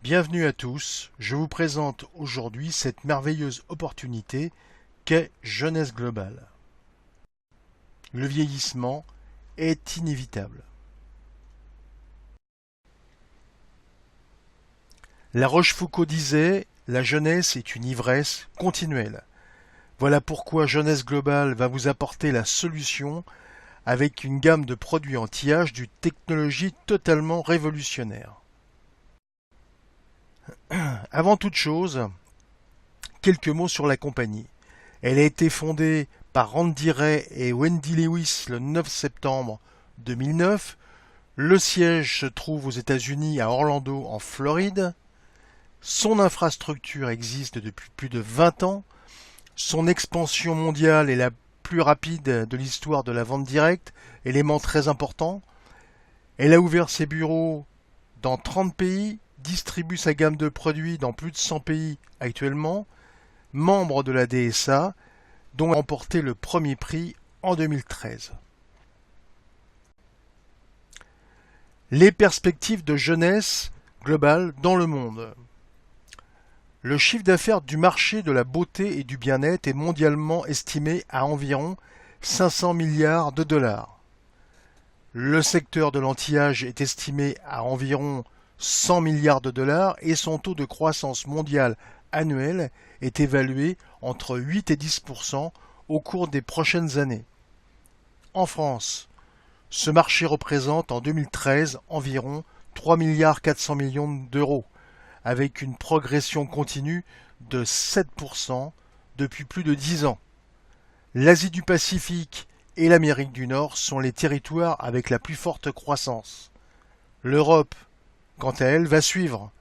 Bienvenue à tous, je vous présente aujourd'hui cette merveilleuse opportunité qu'est Jeunesse Globale. Le vieillissement est inévitable. La Rochefoucauld disait « La jeunesse est une ivresse continuelle ». Voilà pourquoi Jeunesse Globale va vous apporter la solution avec une gamme de produits anti-âge d'une technologie totalement révolutionnaire. Avant toute chose, quelques mots sur la compagnie. Elle a été fondée par Randy Ray et Wendy Lewis le 9 septembre 2009. Le siège se trouve aux États-Unis à Orlando, en Floride. Son infrastructure existe depuis plus de 20 ans. Son expansion mondiale est la plus rapide de l'histoire de la vente directe, élément très important. Elle a ouvert ses bureaux dans 30 pays, distribue sa gamme de produits dans plus de 100 pays actuellement, membre de la DSA, dont elle a remporté le premier prix en 2013. Les perspectives de jeunesse globale dans le monde. Le chiffre d'affaires du marché de la beauté et du bien-être est mondialement estimé à environ 500 milliards de dollars. Le secteur de l'anti-âge est estimé à environ 100 milliards de dollars et son taux de croissance mondial annuel est évalué entre 8 et 10% au cours des prochaines années. En France, ce marché représente en 2013 environ 3 milliards 400 millions d'euros, avec une progression continue de 7% depuis plus de 10 ans. L'Asie du Pacifique et l'Amérique du Nord sont les territoires avec la plus forte croissance. L'Europe, quant à elle, va suivre,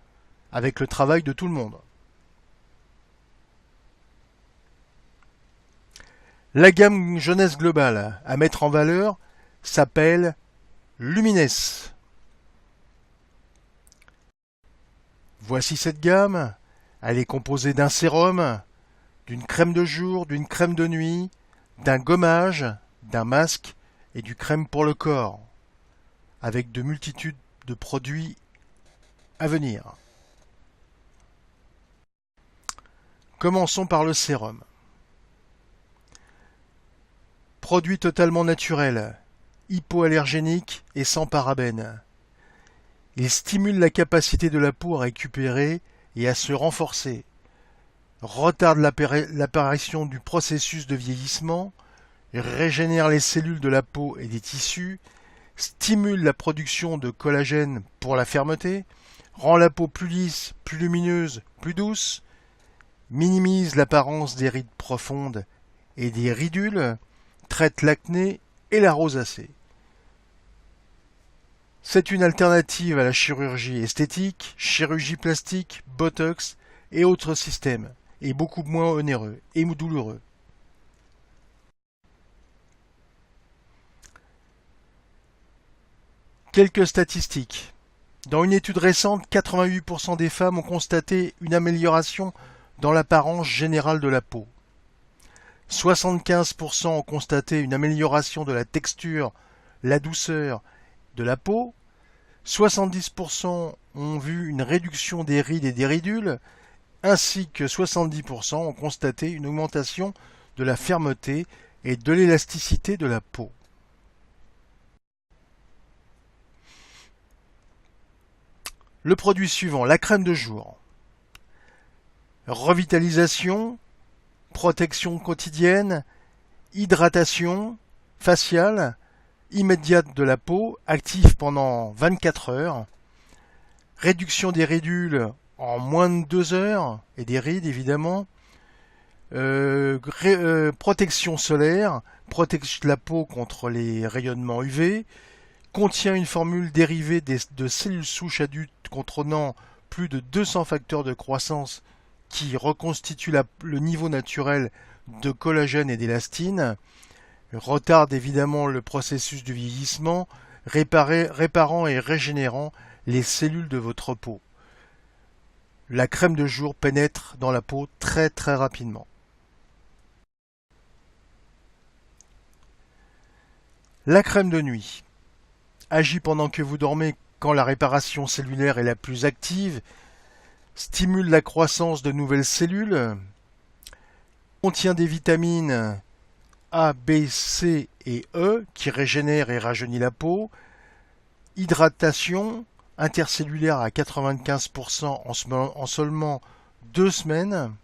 avec le travail de tout le monde. La gamme jeunesse globale à mettre en valeur s'appelle Lumines. Voici cette gamme. Elle est composée d'un sérum, d'une crème de jour, d'une crème de nuit, d'un gommage, d'un masque et du crème pour le corps, avec de multitudes de produits à venir. Commençons par le sérum. Produit totalement naturel, hypoallergénique et sans parabènes. Il stimule la capacité de la peau à récupérer et à se renforcer, retarde l'apparition du processus de vieillissement, régénère les cellules de la peau et des tissus, stimule la production de collagène pour la fermeté, rend la peau plus lisse, plus lumineuse, plus douce, minimise l'apparence des rides profondes et des ridules, traite l'acné et la rosacée. C'est une alternative à la chirurgie esthétique, chirurgie plastique, botox et autres systèmes, et beaucoup moins onéreux et douloureux. Quelques statistiques. Dans une étude récente, 88% des femmes ont constaté une amélioration dans l'apparence générale de la peau. 75% ont constaté une amélioration de la texture, la douceur de la peau. 70% ont vu une réduction des rides et des ridules, ainsi que 70% ont constaté une augmentation de la fermeté et de l'élasticité de la peau. Le produit suivant, la crème de jour. Revitalisation, protection quotidienne, hydratation faciale, immédiate de la peau, active pendant 24 heures, réduction des ridules en moins de 2 heures, et des rides évidemment, protection solaire, protège la peau contre les rayonnements UV, contient une formule dérivée de cellules souches adultes contenant plus de 200 facteurs de croissance qui reconstituent le niveau naturel de collagène et d'élastine, retarde évidemment le processus de vieillissement, réparant et régénérant les cellules de votre peau. La crème de jour pénètre dans la peau très rapidement. La crème de nuit agit pendant que vous dormez quand la réparation cellulaire est la plus active stimule la croissance de nouvelles cellules, contient des vitamines A, B, C et E qui régénèrent et rajeunissent la peau, hydratation intercellulaire à 95% en seulement 2 semaines,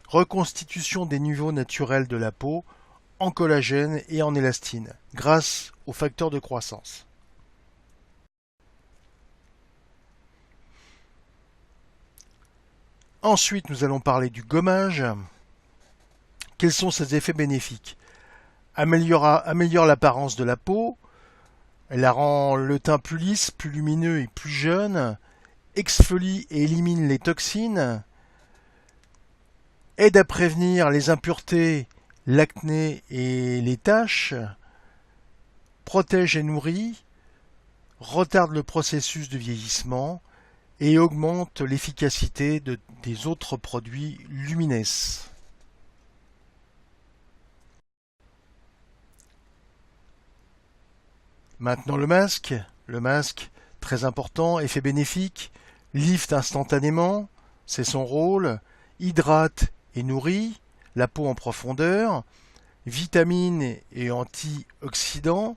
reconstitution des niveaux naturels de la peau en collagène et en élastine grâce aux facteurs de croissance. Ensuite, nous allons parler du gommage. Quels sont ses effets bénéfiques? Améliore l'apparence de la peau, elle la rend le teint plus lisse, plus lumineux et plus jeune, exfolie et élimine les toxines, aide à prévenir les impuretés, l'acné et les taches, protège et nourrit, retarde le processus de vieillissement et augmente l'efficacité des autres produits Lumines. Maintenant le masque. Le masque, très important, effet bénéfique, lift instantanément, c'est son rôle, hydrate et nourrit la peau en profondeur, vitamine et antioxydants,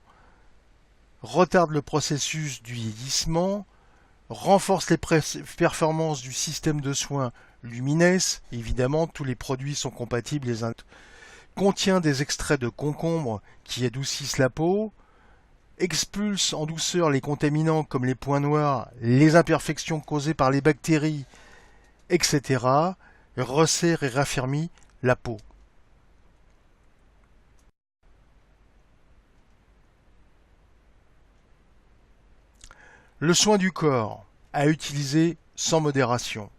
retarde le processus du vieillissement, renforce les performances du système de soins Lumines, évidemment tous les produits sont compatibles les uns, contient des extraits de concombre qui adoucissent la peau, expulse en douceur les contaminants comme les points noirs, les imperfections causées par les bactéries, etc., resserre et raffermit la peau. Le soin du corps, à utiliser sans modération.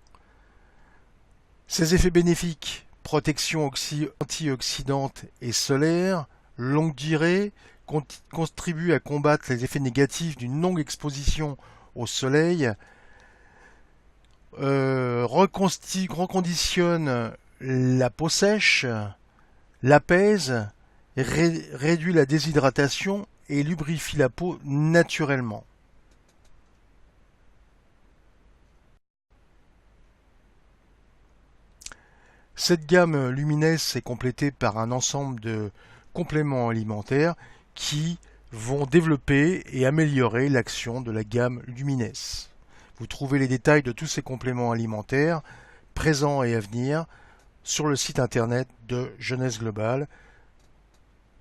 Ses effets bénéfiques, protection antioxydante et solaire, longue durée, contribue à combattre les effets négatifs d'une longue exposition au soleil, reconditionne la peau sèche, l'apaise, réduit la déshydratation et lubrifie la peau naturellement. Cette gamme Lumines est complétée par un ensemble de compléments alimentaires qui vont développer et améliorer l'action de la gamme Lumines. Vous trouvez les détails de tous ces compléments alimentaires, présents et à venir, sur le site internet de Jeunesse Globale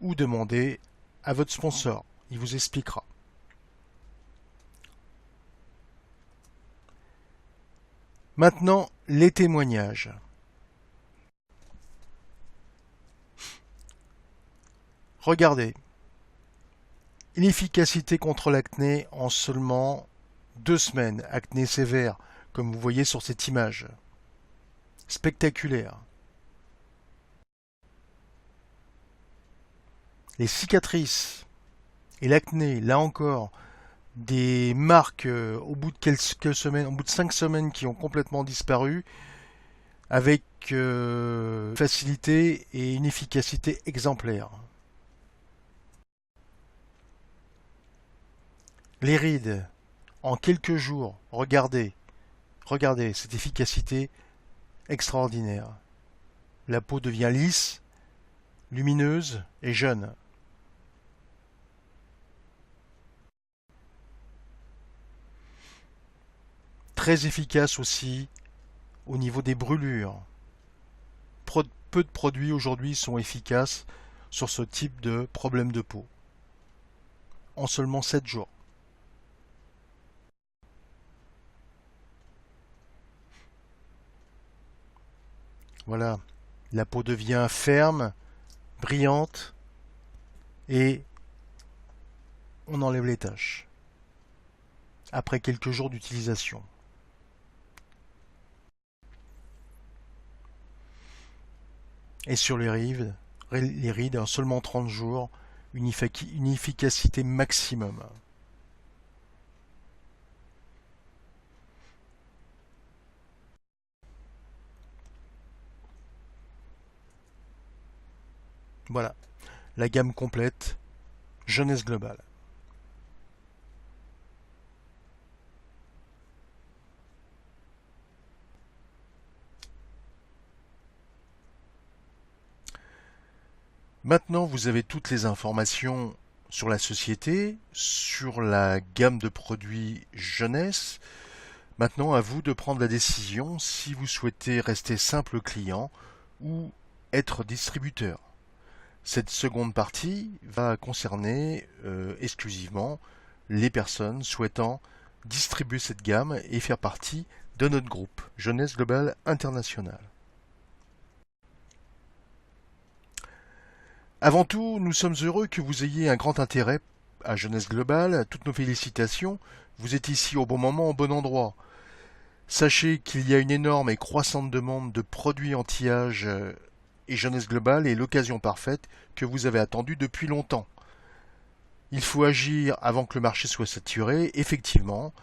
ou demandez à votre sponsor, il vous expliquera. Maintenant, les témoignages. Regardez, une efficacité contre l'acné en seulement 2 semaines, acné sévère, comme vous voyez sur cette image. Spectaculaire. Les cicatrices et l'acné, là encore, des marques au bout de quelques semaines, au bout de 5 semaines qui ont complètement disparu, avec facilité et une efficacité exemplaire. Les rides, en quelques jours, regardez cette efficacité extraordinaire. La peau devient lisse, lumineuse et jeune. Très efficace aussi au niveau des brûlures. Peu de produits aujourd'hui sont efficaces sur ce type de problème de peau. En seulement 7 jours. Voilà, la peau devient ferme, brillante et on enlève les taches après quelques jours d'utilisation. Et sur les rides en seulement 30 jours, une efficacité maximum. Voilà, la gamme complète, Jeunesse Globale. Maintenant, vous avez toutes les informations sur la société, sur la gamme de produits jeunesse. Maintenant, à vous de prendre la décision si vous souhaitez rester simple client ou être distributeur. Cette seconde partie va concerner exclusivement les personnes souhaitant distribuer cette gamme et faire partie de notre groupe Jeunesse Globale International. Avant tout, nous sommes heureux que vous ayez un grand intérêt à Jeunesse Globale. Toutes nos félicitations. Vous êtes ici au bon moment, au bon endroit. Sachez qu'il y a une énorme et croissante demande de produits anti-âge et Jeunesse Globale est l'occasion parfaite que vous avez attendue depuis longtemps. Il faut agir avant que le marché soit saturé. Effectivement,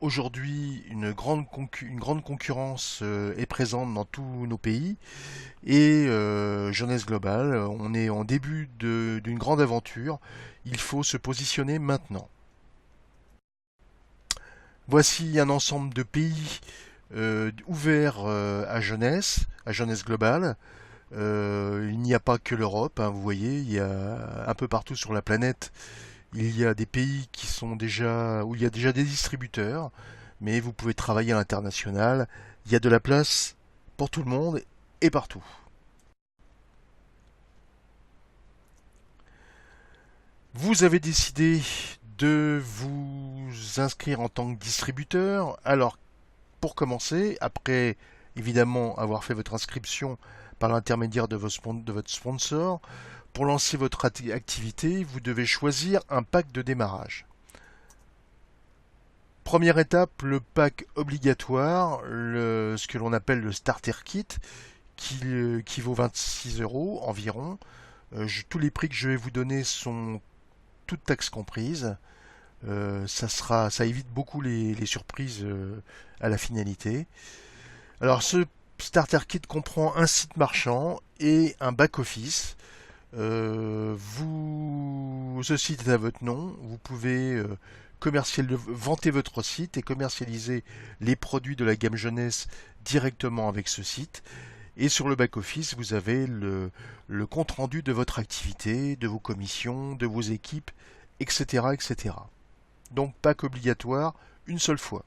aujourd'hui, une grande concurrence est présente dans tous nos pays et Jeunesse Globale, on est en début d'une grande aventure. Il faut se positionner maintenant. Voici un ensemble de pays ouverts à Jeunesse Globale. Il n'y a pas que l'Europe, hein, vous voyez, il y a un peu partout sur la planète, il y a des pays qui sont déjà où il y a déjà des distributeurs, mais vous pouvez travailler à l'international. Il y a de la place pour tout le monde et partout. Vous avez décidé de vous inscrire en tant que distributeur. Alors, pour commencer, après évidemment avoir fait votre inscription par l'intermédiaire de votre sponsor, pour lancer votre activité, vous devez choisir un pack de démarrage. Première étape, le pack obligatoire, ce que l'on appelle le starter kit, qui vaut 26 € environ. Tous les prix que je vais vous donner sont toutes taxes comprises. Ça évite beaucoup les surprises à la finalité. Alors ce starter kit comprend un site marchand et un back-office. Ce site est à votre nom. Vous pouvez vanter votre site et commercialiser les produits de la gamme jeunesse directement avec ce site. Et sur le back-office, vous avez le compte-rendu de votre activité, de vos commissions, de vos équipes, etc., etc. Donc, pack obligatoire, une seule fois.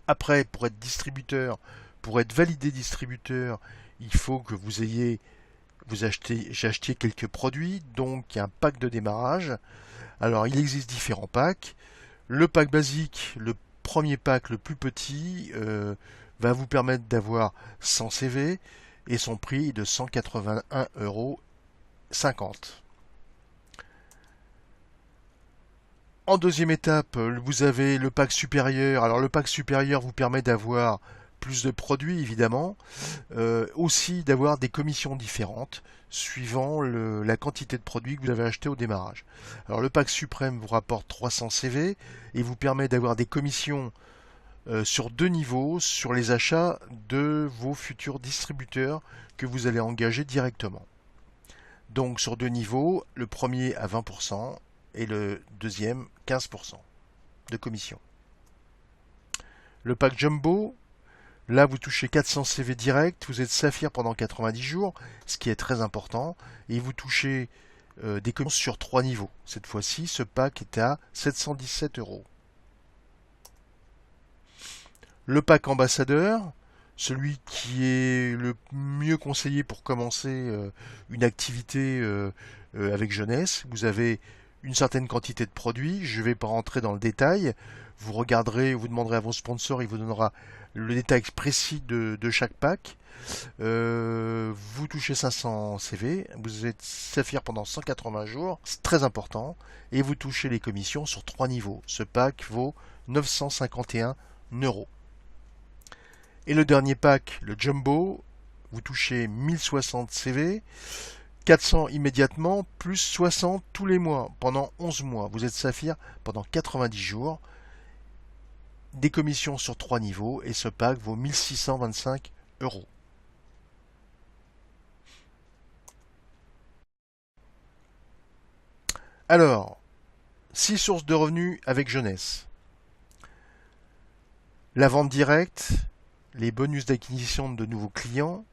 Après, pour être distributeur, pour être validé distributeur, il faut que vous achetiez quelques produits, donc un pack de démarrage. Alors, il existe différents packs. Le pack basique, le premier pack, le plus petit, va vous permettre d'avoir 100 CV et son prix est de 181,50 €. En deuxième étape, vous avez le pack supérieur. Alors le pack supérieur vous permet d'avoir plus de produits évidemment, aussi d'avoir des commissions différentes suivant la quantité de produits que vous avez acheté au démarrage. Alors le pack suprême vous rapporte 300 CV et vous permet d'avoir des commissions sur 2 niveaux sur les achats de vos futurs distributeurs que vous allez engager directement. Donc sur 2 niveaux, le premier à 20% et le deuxième 15% de commission. Le pack Jumbo, là vous touchez 400 CV direct, vous êtes Saphir pendant 90 jours, ce qui est très important, et vous touchez des commissions sur 3 niveaux. Cette fois-ci, ce pack est à 717 €. Le pack ambassadeur, celui qui est le mieux conseillé pour commencer une activité avec jeunesse, vous avez une certaine quantité de produits, je ne vais pas rentrer dans le détail, vous regarderez, vous demanderez à vos sponsors, il vous donnera le détail précis de chaque pack. Vous touchez 500 CV, vous êtes Saphir pendant 180 jours, c'est très important, et vous touchez les commissions sur 3 niveaux. Ce pack vaut 951 €. Et le dernier pack, le Jumbo, vous touchez 1060 CV, 400 immédiatement, plus 60 tous les mois, pendant 11 mois. Vous êtes Saphir pendant 90 jours, des commissions sur 3 niveaux, et ce pack vaut 1625 €. Alors, 6 sources de revenus avec jeunesse. La vente directe, les bonus d'acquisition de nouveaux clients,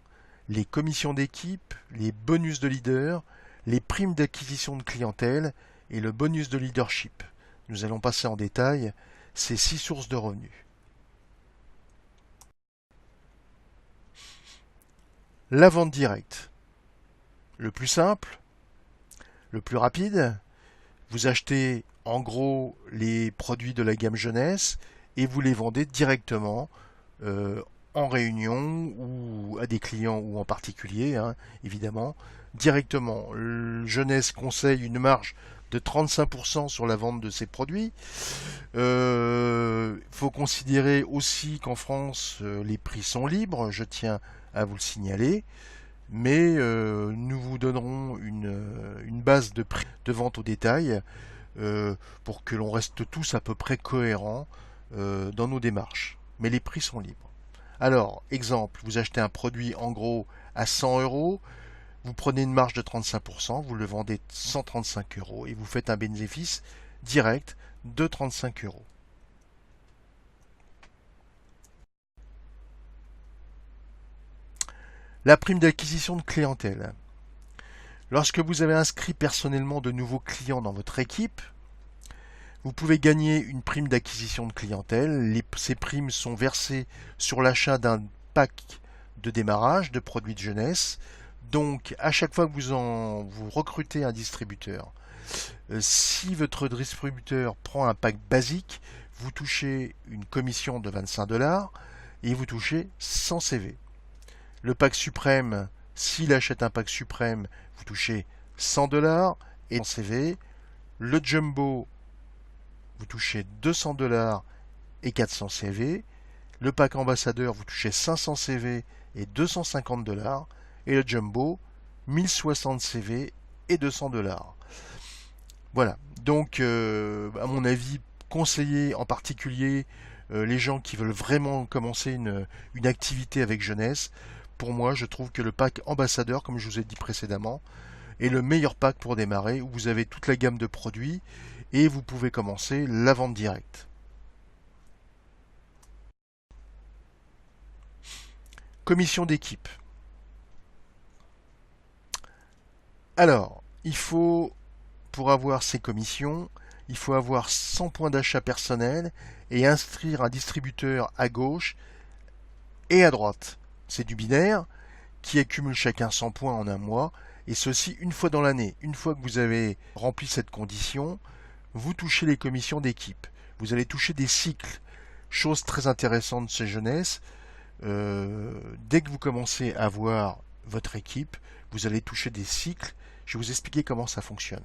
les commissions d'équipe, les bonus de leader, les primes d'acquisition de clientèle et le bonus de leadership. Nous allons passer en détail ces 6 sources de revenus. La vente directe. Le plus simple, le plus rapide, vous achetez en gros les produits de la gamme jeunesse et vous les vendez directement en réunion ou à des clients ou en particulier, hein, évidemment, directement. Jeunesse conseille une marge de 35% sur la vente de ces produits. Faut considérer aussi qu'en France, les prix sont libres, je tiens à vous le signaler, mais nous vous donnerons une base de prix de vente au détail pour que l'on reste tous à peu près cohérents dans nos démarches. Mais les prix sont libres. Alors, exemple, vous achetez un produit en gros à 100 euros, vous prenez une marge de 35%, vous le vendez 135 euros et vous faites un bénéfice direct de 35 euros. La prime d'acquisition de clientèle. Lorsque vous avez inscrit personnellement de nouveaux clients dans votre équipe, vous pouvez gagner une prime d'acquisition de clientèle. Ces primes sont versées sur l'achat d'un pack de démarrage de produits de jeunesse. Donc, à chaque fois que vous recrutez un distributeur, si votre distributeur prend un pack basique, vous touchez une commission de 25 $ et vous touchez 100 CV. Le pack suprême, s'il achète un pack suprême, vous touchez 100 $ et 100 CV. Le jumbo, vous touchez 200 $ et 400 CV. Le pack ambassadeur, vous touchez 500 CV et 250 $. Et le jumbo, 1060 CV et 200 $. Voilà. Donc, à mon avis, conseiller en particulier les gens qui veulent vraiment commencer une activité avec jeunesse. Pour moi, je trouve que le pack ambassadeur, comme je vous ai dit précédemment, est le meilleur pack pour démarrer, où vous avez toute la gamme de produits et vous pouvez commencer la vente directe. Commission d'équipe. Alors, pour avoir ces commissions, il faut avoir 100 points d'achat personnel et inscrire un distributeur à gauche et à droite. C'est du binaire qui accumule chacun 100 points en un mois, et ceci une fois dans l'année. Une fois que vous avez rempli cette condition, vous touchez les commissions d'équipe. Vous allez toucher des cycles. Chose très intéressante chez Jeunesse, dès que vous commencez à voir votre équipe, vous allez toucher des cycles. Je vais vous expliquer comment ça fonctionne.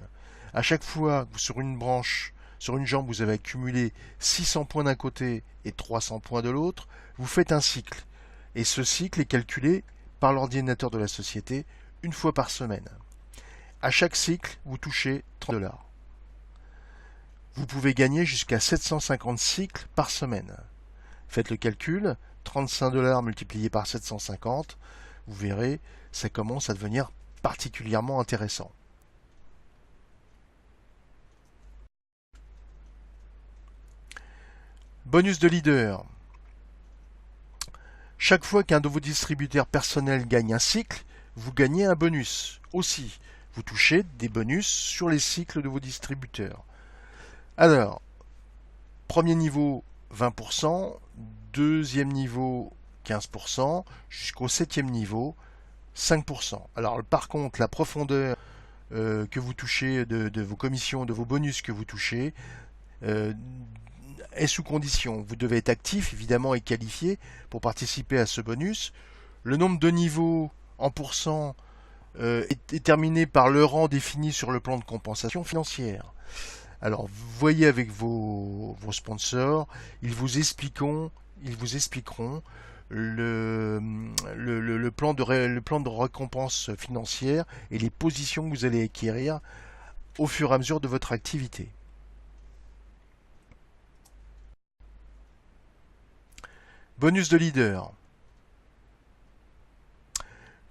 À chaque fois que sur une branche, sur une jambe, vous avez accumulé 600 points d'un côté et 300 points de l'autre, vous faites un cycle. Et ce cycle est calculé par l'ordinateur de la société une fois par semaine. À chaque cycle, vous touchez 30 $. Vous pouvez gagner jusqu'à 750 cycles par semaine. Faites le calcul, 35 $ multiplié par 750, vous verrez, ça commence à devenir particulièrement intéressant. Bonus de leader. Chaque fois qu'un de vos distributeurs personnels gagne un cycle, vous gagnez un bonus aussi. Vous touchez des bonus sur les cycles de vos distributeurs. Alors, premier niveau 20%, deuxième niveau 15%, jusqu'au septième niveau 5%. Alors par contre, la profondeur que vous touchez de vos commissions, de vos bonus que vous touchez, est sous condition. Vous devez être actif, évidemment, et qualifié pour participer à ce bonus. Le nombre de niveaux en pourcent est déterminé par le rang défini sur le plan de compensation financière. Alors, vous voyez avec vos sponsors, ils vous expliqueront le plan de récompense financière et les positions que vous allez acquérir au fur et à mesure de votre activité. Bonus de leader.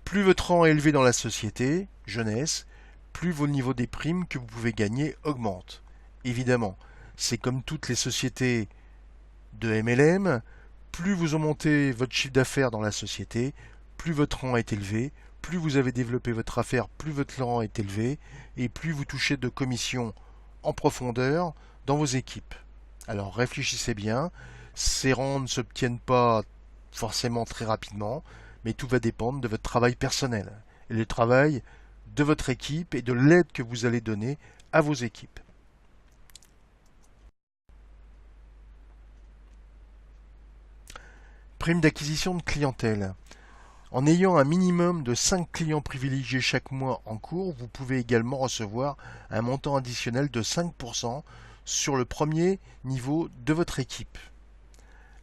Plus votre rang est élevé dans la société, jeunesse, plus vos niveaux des primes que vous pouvez gagner augmentent. Évidemment, c'est comme toutes les sociétés de MLM, plus vous augmentez votre chiffre d'affaires dans la société, plus votre rang est élevé, plus vous avez développé votre affaire, plus votre rang est élevé, et plus vous touchez de commissions en profondeur dans vos équipes. Alors réfléchissez bien, ces rangs ne s'obtiennent pas forcément très rapidement, mais tout va dépendre de votre travail personnel, et le travail de votre équipe et de l'aide que vous allez donner à vos équipes. Prime d'acquisition de clientèle. En ayant un minimum de 5 clients privilégiés chaque mois en cours, vous pouvez également recevoir un montant additionnel de 5% sur le premier niveau de votre équipe.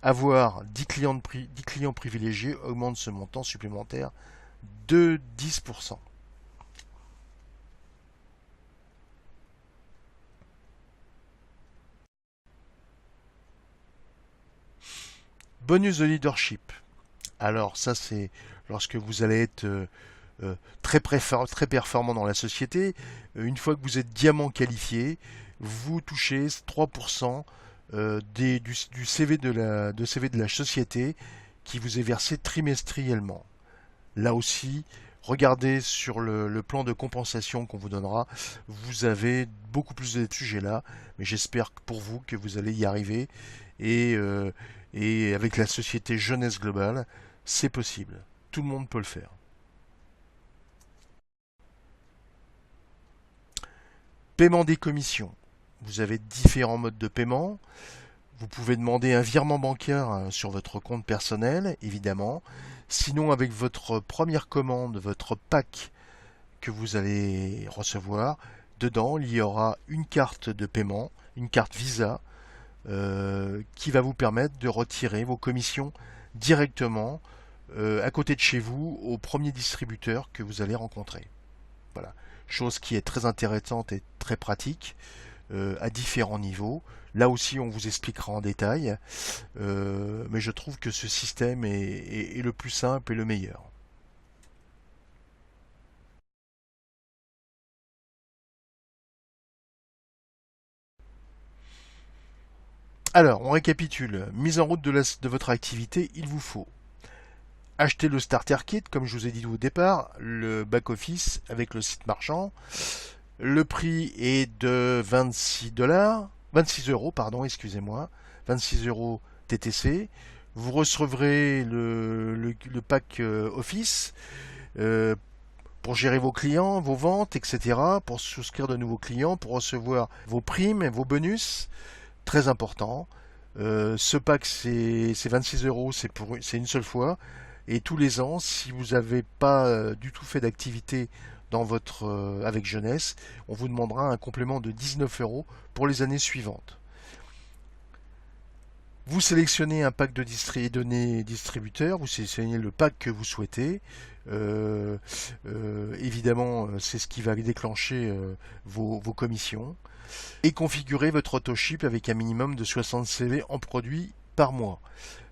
Avoir 10 clients privilégiés augmente ce montant supplémentaire de 10%. Bonus de leadership. Alors ça c'est lorsque vous allez être très performant dans la société. Une fois que vous êtes diamant qualifié, vous touchez 3% du CV de la société qui vous est versé trimestriellement. Là aussi, regardez sur le plan de compensation qu'on vous donnera. Vous avez beaucoup plus de sujets là, mais j'espère pour vous que vous allez y arriver. Et avec la société Jeunesse Globale, c'est possible. Tout le monde peut le faire. Paiement des commissions. Vous avez différents modes de paiement. Vous pouvez demander un virement bancaire sur votre compte personnel, évidemment. Sinon, avec votre première commande, votre pack que vous allez recevoir, dedans, il y aura une carte de paiement, une carte Visa, qui va vous permettre de retirer vos commissions directement à côté de chez vous au premier distributeur que vous allez rencontrer. Voilà, chose qui est très intéressante et très pratique à différents niveaux. Là aussi, on vous expliquera en détail, mais je trouve que ce système est le plus simple et le meilleur. Alors, on récapitule. Mise en route de votre activité, il vous faut acheter le starter kit, comme je vous ai dit au départ, le back-office avec le site marchand. Le prix est de 26 euros, pardon, excusez-moi, 26 euros TTC. Vous recevrez le pack Office pour gérer vos clients, vos ventes, etc., pour souscrire de nouveaux clients, pour recevoir vos primes, vos bonus. Très important. Ce pack, c'est 26 euros, c'est une seule fois. Et tous les ans, si vous n'avez pas du tout fait d'activité avec Jeunesse, on vous demandera un complément de 19 euros pour les années suivantes. Vous sélectionnez un pack de données distributeurs, vous sélectionnez le pack que vous souhaitez. Évidemment, c'est ce qui va déclencher vos commissions. Et configurez votre autoship avec un minimum de 60 CV en produits par mois.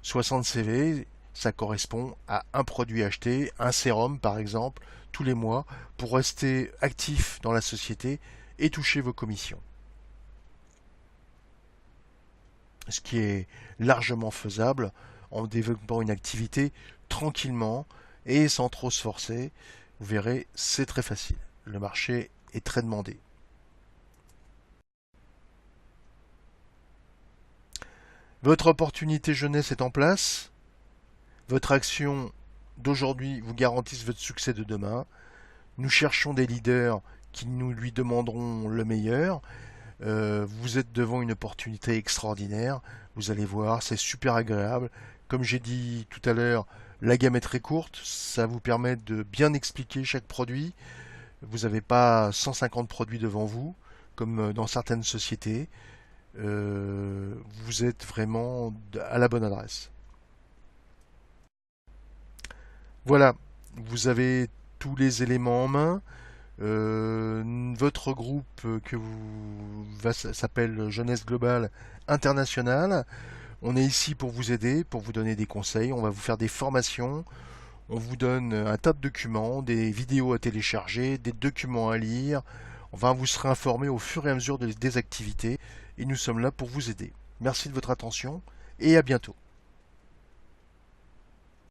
60 CV, ça correspond à un produit acheté, un sérum par exemple, tous les mois, pour rester actif dans la société et toucher vos commissions. Ce qui est largement faisable en développant une activité tranquillement et sans trop se forcer. Vous verrez, c'est très facile. Le marché est très demandé. Votre opportunité jeunesse est en place. Votre action d'aujourd'hui vous garantisse votre succès de demain. Nous cherchons des leaders qui nous lui demanderont le meilleur. Vous êtes devant une opportunité extraordinaire. Vous allez voir, c'est super agréable. Comme j'ai dit tout à l'heure, la gamme est très courte. Ça vous permet de bien expliquer chaque produit. Vous n'avez pas 150 produits devant vous, comme dans certaines sociétés. Vous êtes vraiment à la bonne adresse. Voilà, vous avez tous les éléments en main. Votre groupe s'appelle Jeunesse Globale Internationale. On est ici pour vous aider, pour vous donner des conseils. On va vous faire des formations. On vous donne un tas de documents, des vidéos à télécharger, des documents à lire. Enfin, vous serez informé au fur et à mesure des activités et nous sommes là pour vous aider. Merci de votre attention et à bientôt.